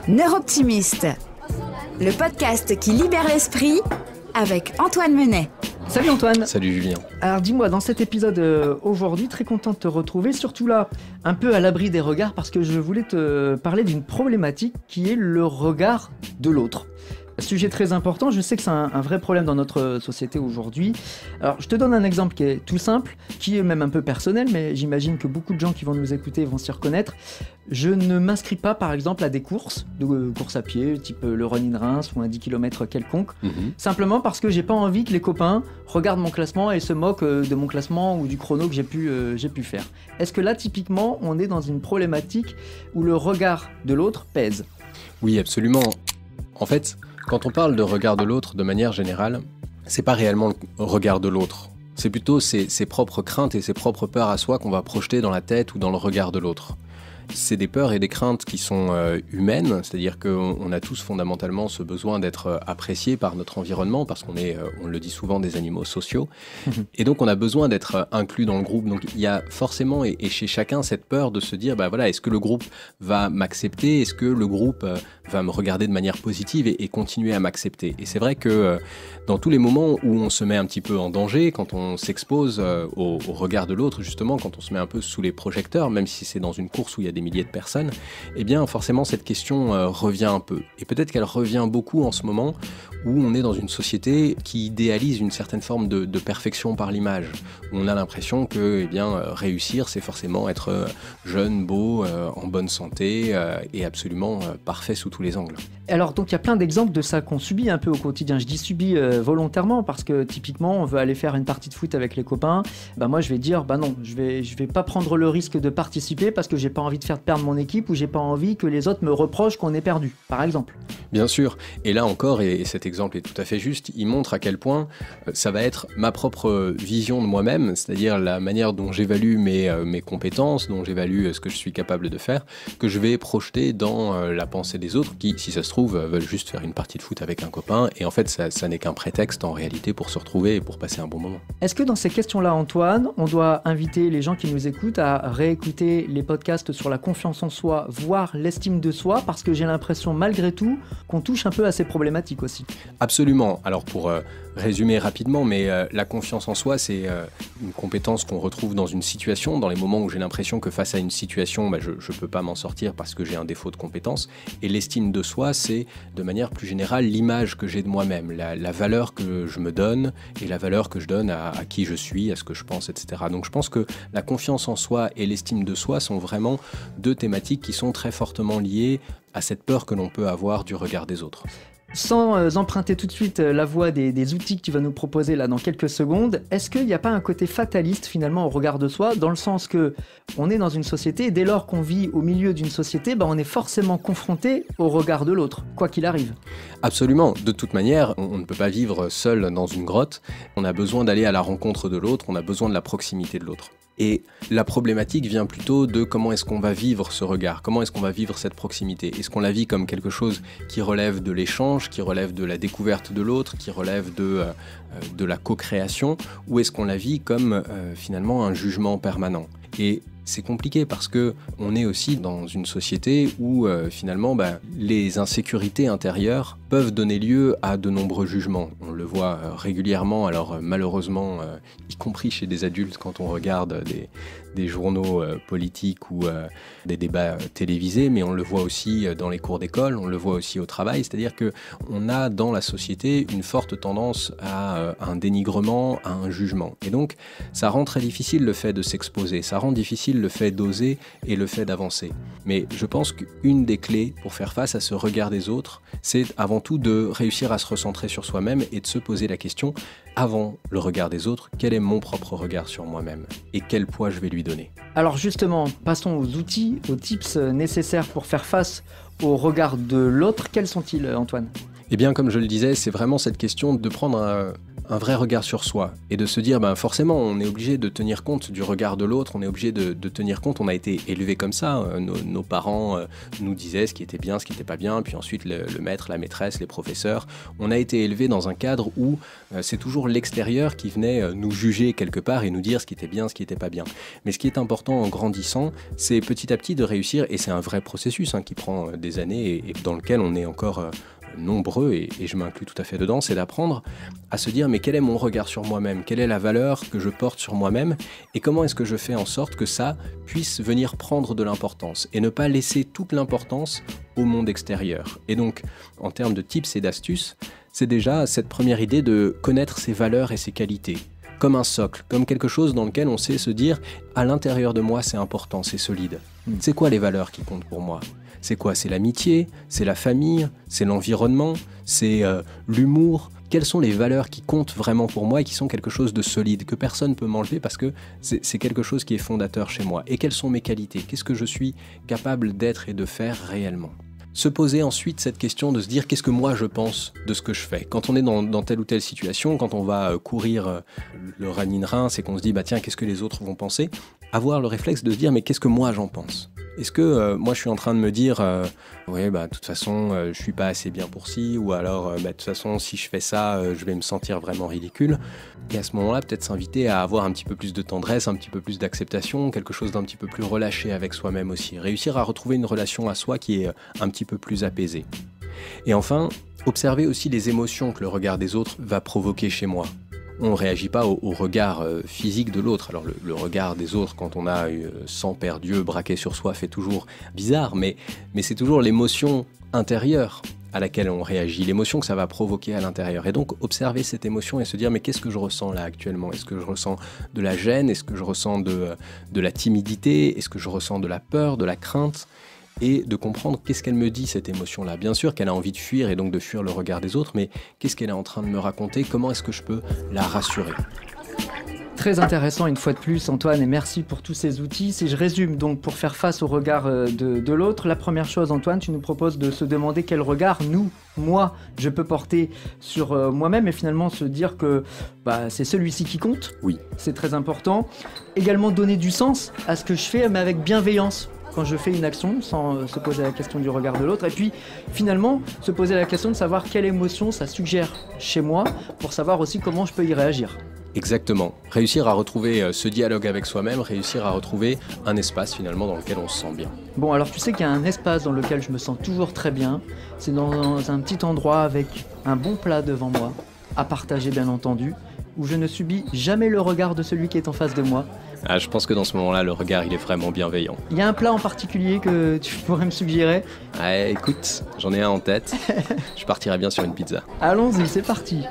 Neuroptimiste, le podcast qui libère l'esprit avec Antoine Menet. Salut Antoine. Salut Julien. Alors dis-moi, dans cet épisode aujourd'hui, très content de te retrouver, surtout là, un peu à l'abri des regards, parce que je voulais te parler d'une problématique qui est le regard de l'autre. Sujet très important, je sais que c'est un vrai problème dans notre société aujourd'hui. Alors je te donne un exemple qui est tout simple, qui est même un peu personnel, mais j'imagine que beaucoup de gens qui vont nous écouter vont s'y reconnaître. Je ne m'inscris pas par exemple à des courses à pied, type le Run in Reims ou un 10 km quelconque, simplement parce que j'ai pas envie que les copains regardent mon classement et se moquent de mon classement ou du chrono que j'ai pu faire. Est-ce que là typiquement on est dans une problématique où le regard de l'autre pèse ? Oui, absolument. En fait, quand on parle de regard de l'autre, de manière générale, c'est pas réellement le regard de l'autre. C'est plutôt ses propres craintes et ses propres peurs à soi qu'on va projeter dans la tête ou dans le regard de l'autre. C'est des peurs et des craintes qui sont humaines, c'est-à-dire qu'on a tous fondamentalement ce besoin d'être appréciés par notre environnement, parce qu'on est, on le dit souvent, des animaux sociaux. Et donc on a besoin d'être inclus dans le groupe. Donc il y a forcément, et chez chacun, cette peur de se dire, bah voilà, est-ce que le groupe va m'accepter ? Est-ce que le groupe va me regarder de manière positive et continuer à m'accepter ? Et c'est vrai que dans tous les moments où on se met un petit peu en danger, quand on s'expose au regard de l'autre, justement, quand on se met un peu sous les projecteurs, même si c'est dans une course où il y a des milliers de personnes, eh bien forcément cette question revient un peu. Et peut-être qu'elle revient beaucoup en ce moment où on est dans une société qui idéalise une certaine forme de perfection par l'image, où on a l'impression que réussir, c'est forcément être jeune, beau, en bonne santé et absolument parfait sous tous les angles. Alors donc il y a plein d'exemples de ça qu'on subit un peu au quotidien. Je dis subit volontairement parce que typiquement on veut aller faire une partie de foot avec les copains. Moi je vais dire non, je vais pas prendre le risque de participer parce que j'ai pas envie de faire perdre mon équipe ou j'ai pas envie que les autres me reprochent qu'on ait perdu, par exemple. Bien sûr, et là encore, et cet exemple est tout à fait juste, il montre à quel point ça va être ma propre vision de moi-même, c'est-à-dire la manière dont j'évalue mes compétences, dont j'évalue ce que je suis capable de faire, que je vais projeter dans la pensée des autres qui, si ça se trouve, veulent juste faire une partie de foot avec un copain, et en fait ça n'est qu'un prétexte en réalité pour se retrouver et pour passer un bon moment. Est-ce que dans ces questions-là, Antoine, on doit inviter les gens qui nous écoutent à réécouter les podcasts sur la confiance en soi, voire l'estime de soi, parce que j'ai l'impression malgré tout qu'on touche un peu à ces problématiques aussi. Absolument. Alors pour résumer rapidement, mais la confiance en soi, c'est une compétence qu'on retrouve dans une situation, dans les moments où j'ai l'impression que face à une situation, je ne peux pas m'en sortir parce que j'ai un défaut de compétence. Et l'estime de soi, c'est de manière plus générale l'image que j'ai de moi-même, la valeur que je me donne et la valeur que je donne à qui je suis, à ce que je pense, etc. Donc je pense que la confiance en soi et l'estime de soi sont vraiment deux thématiques qui sont très fortement liées à cette peur que l'on peut avoir du regard des autres. Sans emprunter tout de suite la voie des outils que tu vas nous proposer là dans quelques secondes, est-ce qu'il n'y a pas un côté fataliste finalement au regard de soi, dans le sens que on est dans une société et dès lors qu'on vit au milieu d'une société, on est forcément confronté au regard de l'autre, quoi qu'il arrive. Absolument. De toute manière, on ne peut pas vivre seul dans une grotte. On a besoin d'aller à la rencontre de l'autre, on a besoin de la proximité de l'autre. Et la problématique vient plutôt de comment est-ce qu'on va vivre ce regard, comment est-ce qu'on va vivre cette proximité. Est-ce qu'on la vit comme quelque chose qui relève de l'échange, qui relève de la découverte de l'autre, qui relève de la co-création, ou est-ce qu'on la vit comme finalement un jugement permanent ? Et c'est compliqué parce que on est aussi dans une société où finalement les insécurités intérieures peuvent donner lieu à de nombreux jugements. On le voit régulièrement, alors malheureusement, y compris chez des adultes quand on regarde des journaux politiques ou des débats télévisés, mais on le voit aussi dans les cours d'école, on le voit aussi au travail, c'est-à-dire qu'on a dans la société une forte tendance à un dénigrement, à un jugement. Et donc, ça rend très difficile le fait de s'exposer, ça rend difficile le fait d'oser et le fait d'avancer. Mais je pense qu'une des clés pour faire face à ce regard des autres, c'est avant tout de réussir à se recentrer sur soi-même et de se poser la question, avant le regard des autres, quel est mon propre regard sur moi-même et quel poids je vais lui donner. Alors justement, passons aux outils, aux tips nécessaires pour faire face au regard de l'autre. Quels sont-ils, Antoine ? Eh bien, comme je le disais, c'est vraiment cette question de prendre un vrai regard sur soi et de se dire, forcément, on est obligé de tenir compte du regard de l'autre, on est obligé de tenir compte, on a été élevé comme ça, nos parents nous disaient ce qui était bien, ce qui n'était pas bien, puis ensuite le maître, la maîtresse, les professeurs, on a été élevé dans un cadre où c'est toujours l'extérieur qui venait nous juger quelque part et nous dire ce qui était bien, ce qui n'était pas bien. Mais ce qui est important en grandissant, c'est petit à petit de réussir, et c'est un vrai processus qui prend des années et dans lequel on est encore nombreux, et je m'inclus tout à fait dedans, c'est d'apprendre à se dire mais quel est mon regard sur moi-même, quelle est la valeur que je porte sur moi-même, et comment est-ce que je fais en sorte que ça puisse venir prendre de l'importance, et ne pas laisser toute l'importance au monde extérieur. Et donc, en termes de tips et d'astuces, c'est déjà cette première idée de connaître ses valeurs et ses qualités, comme un socle, comme quelque chose dans lequel on sait se dire à l'intérieur de moi c'est important, c'est solide. C'est quoi les valeurs qui comptent pour moi ? C'est quoi ? C'est l'amitié, c'est la famille, c'est l'environnement, c'est l'humour. Quelles sont les valeurs qui comptent vraiment pour moi et qui sont quelque chose de solide, que personne ne peut m'enlever parce que c'est quelque chose qui est fondateur chez moi. Et quelles sont mes qualités ? Qu'est-ce que je suis capable d'être et de faire réellement ? Se poser ensuite cette question de se dire qu'est-ce que moi je pense de ce que je fais. Quand on est dans telle ou telle situation, quand on va courir le Running-Reims et qu'on se dit tiens, qu'est-ce que les autres vont penser ? Avoir le réflexe de se dire mais qu'est-ce que moi j'en pense ? Est-ce que moi je suis en train de me dire de toute façon je suis pas assez bien pour ci, ou alors de toute façon si je fais ça je vais me sentir vraiment ridicule, et à ce moment-là peut-être s'inviter à avoir un petit peu plus de tendresse, un petit peu plus d'acceptation, quelque chose d'un petit peu plus relâché avec soi-même aussi, réussir à retrouver une relation à soi qui est un petit peu plus apaisée. Et enfin, observer aussi les émotions que le regard des autres va provoquer chez moi. On ne réagit pas au regard physique de l'autre. Alors le regard des autres, quand on a sang perdu braqué sur soi, fait toujours bizarre, mais c'est toujours l'émotion intérieure à laquelle on réagit, l'émotion que ça va provoquer à l'intérieur. Et donc observer cette émotion et se dire mais qu'est-ce que je ressens là actuellement ? Est-ce que je ressens de la gêne ? Est-ce que je ressens de la timidité ? Est-ce que je ressens de la peur, de la crainte ? Et de comprendre qu'est-ce qu'elle me dit, cette émotion-là. Bien sûr qu'elle a envie de fuir et donc de fuir le regard des autres, mais qu'est-ce qu'elle est en train de me raconter ? Comment est-ce que je peux la rassurer ? Très intéressant une fois de plus, Antoine, et merci pour tous ces outils. Si je résume donc, pour faire face au regard de l'autre, la première chose, Antoine, tu nous proposes de se demander quel regard moi, je peux porter sur moi-même, et finalement se dire que c'est celui-ci qui compte. Oui. C'est très important. Également donner du sens à ce que je fais, mais avec bienveillance. Quand je fais une action, sans se poser la question du regard de l'autre, et puis finalement se poser la question de savoir quelle émotion ça suggère chez moi, pour savoir aussi comment je peux y réagir. Exactement. Réussir à retrouver ce dialogue avec soi-même, réussir à retrouver un espace finalement dans lequel on se sent bien. Bon, alors tu sais qu'il y a un espace dans lequel je me sens toujours très bien, c'est dans un petit endroit avec un bon plat devant moi, à partager bien entendu, où je ne subis jamais le regard de celui qui est en face de moi. Ah, je pense que dans ce moment-là, le regard, il est vraiment bienveillant. Il y a un plat en particulier que tu pourrais me suggérer ? Écoute, j'en ai un en tête. Je partirais bien sur une pizza. Allons-y, c'est parti.